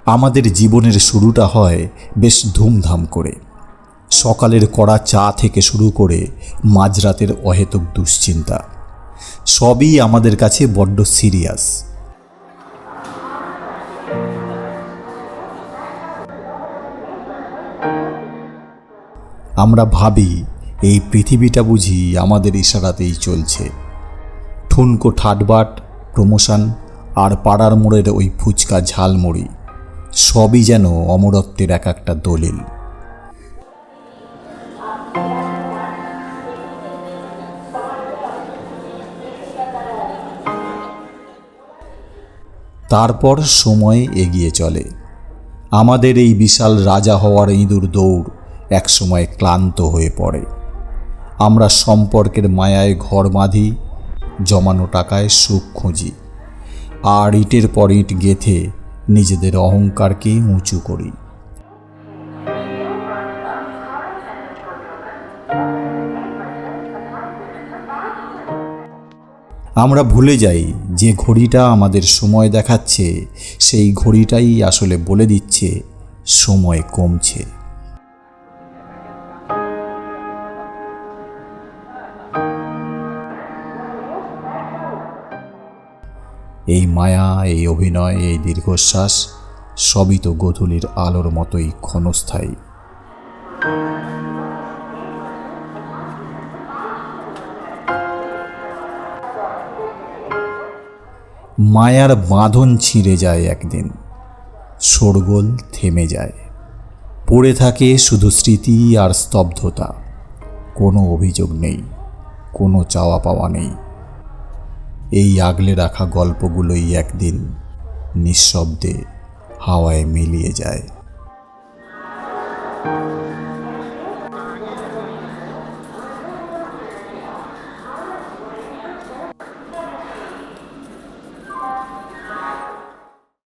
আমাদের জীবনের শুরুটা হয় বেশ ধুমধাম করে। সকালের কড়া চা থেকে শুরু করে মাঝরাতের অহেতুক দুশ্চিন্তা, সবই আমাদের কাছে বড্ড সিরিয়াস। আমরা ভাবি এই পৃথিবীটা বুঝি আমাদের ইশারাতেই চলছে। ঠুনকো ঠাটবাট, প্রমোশন আর পাড়ার মোড়ের ওই ফুচকা ঝালমুড়ি, সবই যেন অমরত্বের এক একটা দলিল। তারপর সময় এগিয়ে চলে। আমাদের এই বিশাল রাজা হওয়ার ইঁদুর দৌড় একসময় ক্লান্ত হয়ে পড়ে। আমরা সম্পর্কের মায়ায় ঘর বাঁধি, জমানো টাকায় সুখ খুঁজি, আর ইটের পর ইট গেঁথে নিজেদের অহংকারকে উঁচু করি। আমরা ভুলে যাই যে ঘড়িটা আমাদের সময় দেখাচ্ছে, সেই ঘড়িটাই আসলে বলে দিচ্ছে সময় কমছে। এই মায়া, এই অভিনয়, এই দীর্ঘশ্বাস, সবই তো গোধূলির আলোর মতোই ক্ষণস্থায়ী। মায়ার বাঁধন ছিঁড়ে যায় একদিন, শোরগোল থেমে যায়, পড়ে থাকে শুধু স্মৃতি আর স্তব্ধতা। কোনো অভিযোগ নেই, কোনো চাওয়া পাওয়া নেই। এই আগলে রাখা গল্পগুলোই একদিন নিঃশব্দে হাওয়ায় মিলিয়ে যায়।